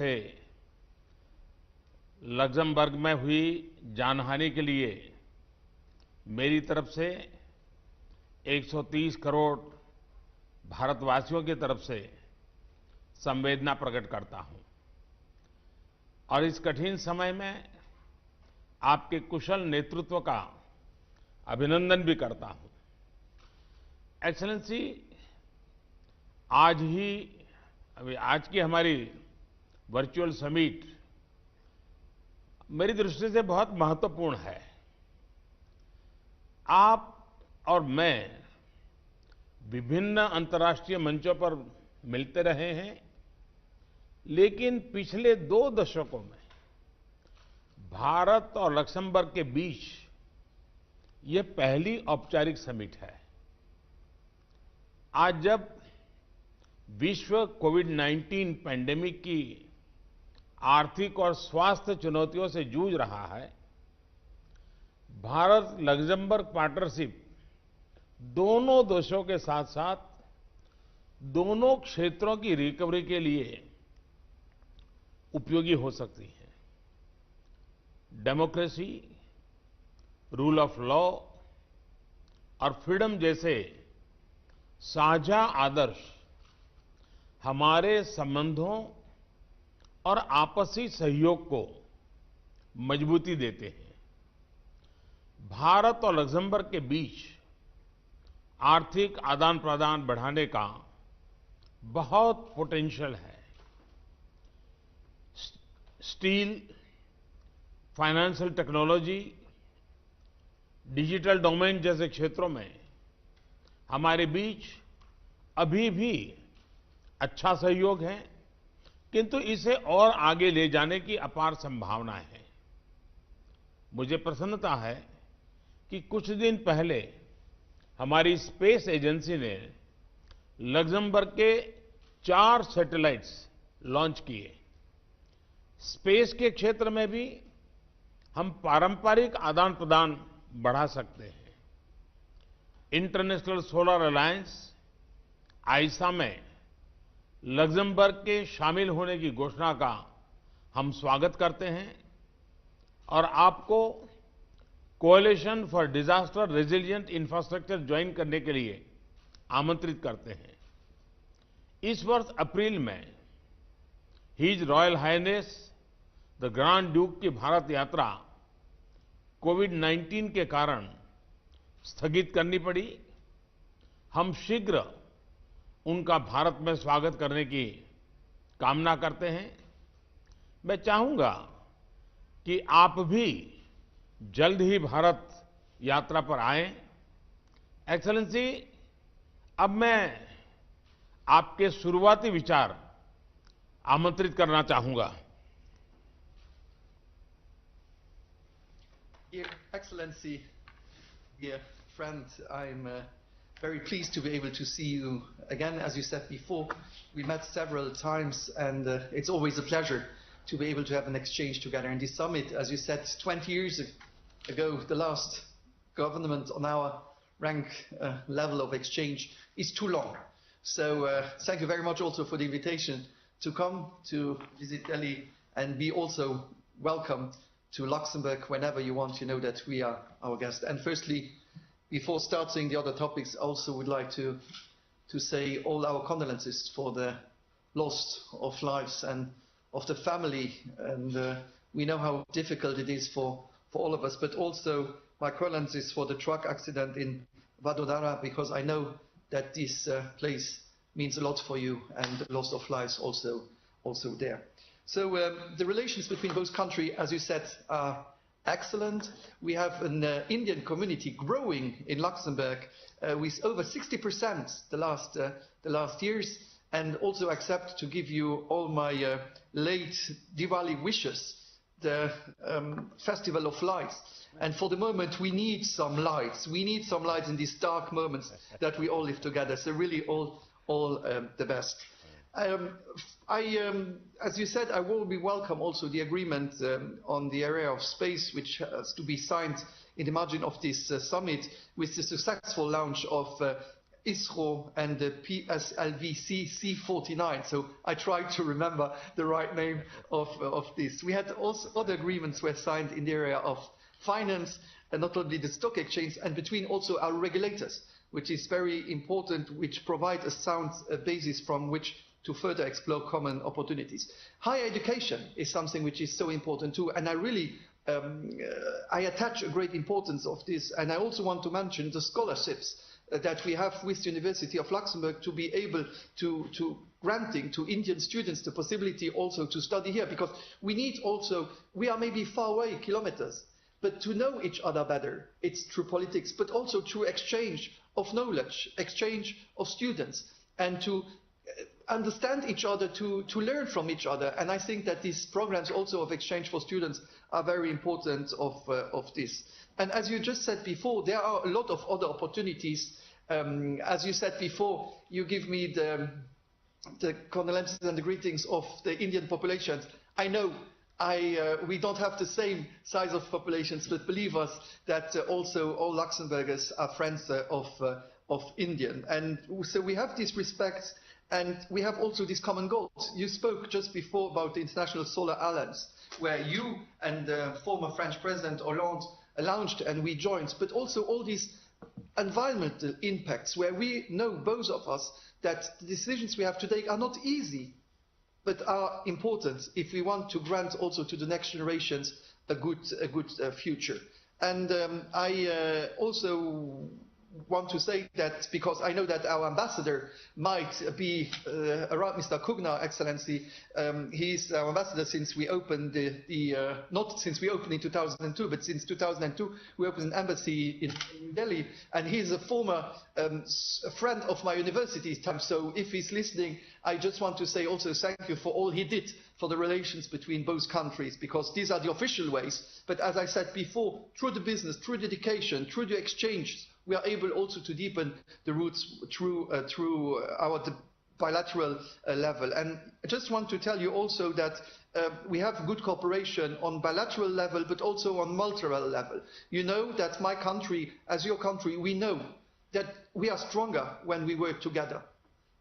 से लक्जमबर्ग में हुई जानहानि के लिए मेरी तरफ से 130 करोड़ भारतवासियों की तरफ से संवेदना प्रकट करता हूं और इस कठिन समय में आपके कुशल नेतृत्व का अभिनंदन भी करता हूं। एक्सेलेंसी, आज की हमारी वर्चुअल समिट मेरी दृष्टि से बहुत महत्वपूर्ण है। आप और मैं विभिन्न अंतर्राष्ट्रीय मंचों पर मिलते रहे हैं, लेकिन पिछले 2 दशकों में भारत और लक्समबर्ग के बीच ये पहली औपचारिक समिट है। आज जब विश्व कोविड-19 पैंडेमिक की आर्थिक और स्वास्थ्य चुनौतियों से जूझ रहा है, भारत लक्समबर्ग पार्टनरशिप दोनों देशों के साथ साथ दोनों क्षेत्रों की रिकवरी के लिए उपयोगी हो सकती है। डेमोक्रेसी, रूल ऑफ लॉ और फ्रीडम जैसे साझा आदर्श हमारे संबंधों और आपसी सहयोग को मजबूती देते हैं। भारत और लक्समबर्ग के बीच आर्थिक आदान प्रदान बढ़ाने का बहुत पोटेंशियल है। Steel, financial technology, digital domain जैसे क्षेत्रों में हमारे बीच अभी भी अच्छा सहयोग है, किंतु इसे और आगे ले जाने की अपार संभावनाएं हैं। मुझे प्रसन्नता है कि कुछ दिन पहले हमारी स्पेस एजेंसी ने लक्समबर्ग के 4 सैटेलाइट्स लॉन्च किए। स्पेस के क्षेत्र में भी हम पारंपरिक आदान प्रदान बढ़ा सकते हैं। इंटरनेशनल सोलर अलायंस आईसा में लक्समबर्ग के शामिल होने की घोषणा का हम स्वागत करते हैं और आपको coalition for disaster resilient infrastructure join करने के लिए आमंत्रित करते हैं। इस वर्ष अप्रैल में his royal highness the grand duke की भारत यात्रा कोविड-19 के कारण स्थगित करनी पड़ी। हम शीघ्र उनका भारत में स्वागत करने की कामना करते हैं। मैं चाहूंगा कि आप भी जल्द ही भारत यात्रा पर आएं। एक्सेलेंसी, अब मैं आपके शुरुआती विचार आमंत्रित करना चाहूंगा। Your Excellency, dear friend, I'm very pleased to be able to see you again. As you said before, we met several times, and it's always a pleasure to be able to have an exchange together. And this summit, as you said, 20 years ago, the last government on our rank level of exchange is too long. So thank you very much also for the invitation to come to visit Delhi and be also welcome to Luxembourg whenever you want. You know that we are our guest. And firstly, before starting the other topics, I also would like to say all our condolences for the loss of lives and of the family. And we know how difficult it is for all of us, but also my condolences for the truck accident in Vadodara, because I know that this place means a lot for you, and the loss of lives also there. So the relations between both countries, as you said, are excellent. We have an Indian community growing in Luxembourg with over 60% the last years, and also accept to give you all my late Diwali wishes, the Festival of Lights. And for the moment, we need some lights. We need some lights in these dark moments that we all live together. So really all the best. As you said, I will be welcome also the agreement on the area of space, which has to be signed in the margin of this summit, with the successful launch of ISRO and the PSLV C49. So I tried to remember the right name of this. We had also other agreements were signed in the area of finance, and not only the stock exchange, and between also our regulators, which is very important, which provide a sound basis from which to further explore common opportunities. Higher education is something which is so important too, and I really I attach a great importance of this, and I also want to mention the scholarships that we have with the University of Luxembourg to be able to granting to Indian students the possibility also to study here, because we need also, we are maybe far away kilometers, but to know each other better, it's through politics, but also through exchange of knowledge, exchange of students, and to understand each other, to learn from each other. And I think that these programs also of exchange for students are very important of this. And as you just said before, there are a lot of other opportunities. As you said before, you give me the condolences and the greetings of the Indian populations. I know we don't have the same size of populations, but believe us that also all Luxembourgers are friends of Indian. And so we have this respect, and we have also these common goals. You spoke just before about the International Solar Alliance, where you and the former French President Hollande launched and we joined, but also all these environmental impacts, where we know, both of us, that the decisions we have to take are not easy, but are important if we want to grant also to the next generations a good future. And I also want to say that, because I know that our ambassador might be around, Mr. Kugner, Excellency. He's our ambassador since we opened not since we opened in 2002, but since 2002 we opened an embassy in New Delhi, and he's a former friend of my university time. So if he's listening, I just want to say also thank you for all he did for the relations between both countries, because these are the official ways. But as I said before, through the business, through the education, through the exchange, we are able also to deepen the roots through our bilateral level. And I just want to tell you also that we have good cooperation on bilateral level, but also on multilateral level. You know that my country, as your country, we know that we are stronger when we work together.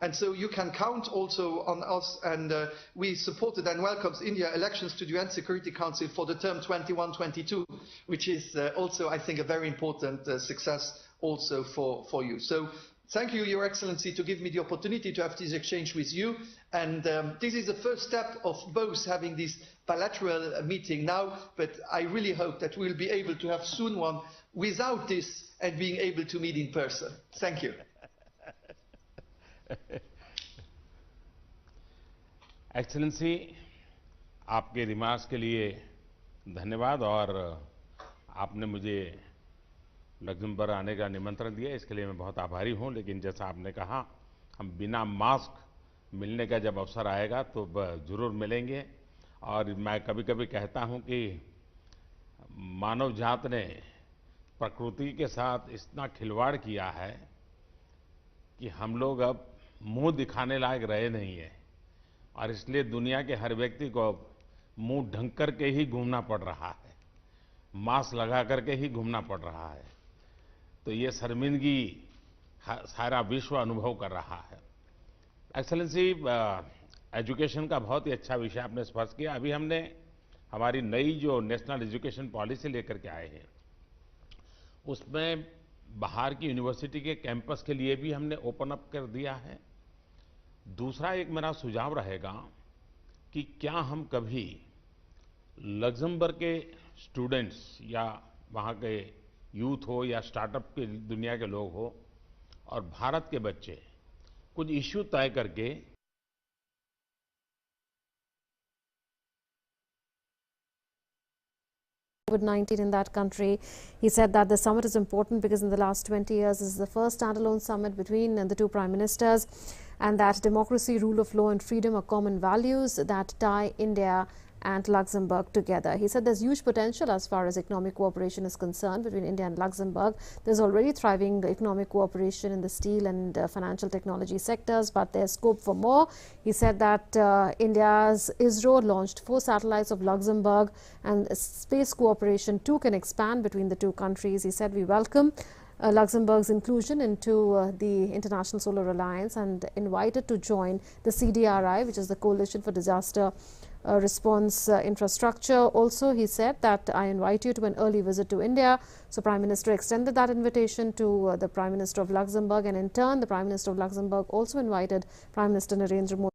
And so you can count also on us, and we supported and welcomed India elections to the UN Security Council for the term 21-22, which is also, I think, a very important success also for you. So thank you, Your Excellency, to give me the opportunity to have this exchange with you. And this is the first step of both having this bilateral meeting now, but I really hope that we'll be able to have soon one without this and being able to meet in person. Thank you. Excellency, आपके remarks के लिए धन्यवाद, और आपने मुझे Luxembourg आने का निमंत्रण दिया, इसके लिए मैं बहुत आभारी हूं। लेकिन जैसा आपने कहा, हम बिना मास्क मिलने का जब अवसर आएगा तो जरूर मिलेंगे। और मैं कभी कभी कहता हूं कि मानव जात ने प्रकृति के साथ इतना खिलवाड़ किया है कि हम लोग अब मुंह दिखाने लायक रहे नहीं है, और इसलिए दुनिया के हर व्यक्ति को मुंह ढंक करके ही घूमना पड़ रहा है, मास्क लगा करके ही घूमना पड़ रहा है। तो ये शर्मिंदगी सारा विश्व अनुभव कर रहा है। एक्सेलेंसी, एजुकेशन का बहुत ही अच्छा विषय आपने स्पर्श किया। अभी हमने हमारी नई जो नेशनल एजुकेशन पॉलिसी लेकर के आए हैं, उसमें बाहर की यूनिवर्सिटी के कैंपस के लिए भी हमने ओपन अप कर दिया है। दूसरा एक मेरा सुझाव रहेगा कि क्या हम कभी लग्जमबर्ग के स्टूडेंट्स या वहाँ के यूथ हो या स्टार्टअप की दुनिया के लोग हो और भारत के बच्चे कुछ इश्यू तय करके COVID-19 in that country. He said that the summit is important because in the last 20 years this is the first standalone summit between the two prime ministers, and that democracy, rule of law and freedom are common values that tie India and Luxembourg together. He said there's huge potential as far as economic cooperation is concerned between India and Luxembourg. There's already thriving economic cooperation in the steel and financial technology sectors, but there's scope for more. He said that India's ISRO launched 4 satellites of Luxembourg, and space cooperation too can expand between the two countries. He said we welcome Luxembourg's inclusion into the International Solar Alliance and invited to join the CDRI, which is the Coalition for Disaster Response Infrastructure. Also, he said that I invite you to an early visit to India. So, Prime Minister extended that invitation to the Prime Minister of Luxembourg, and in turn, the Prime Minister of Luxembourg also invited Prime Minister Narendra Modi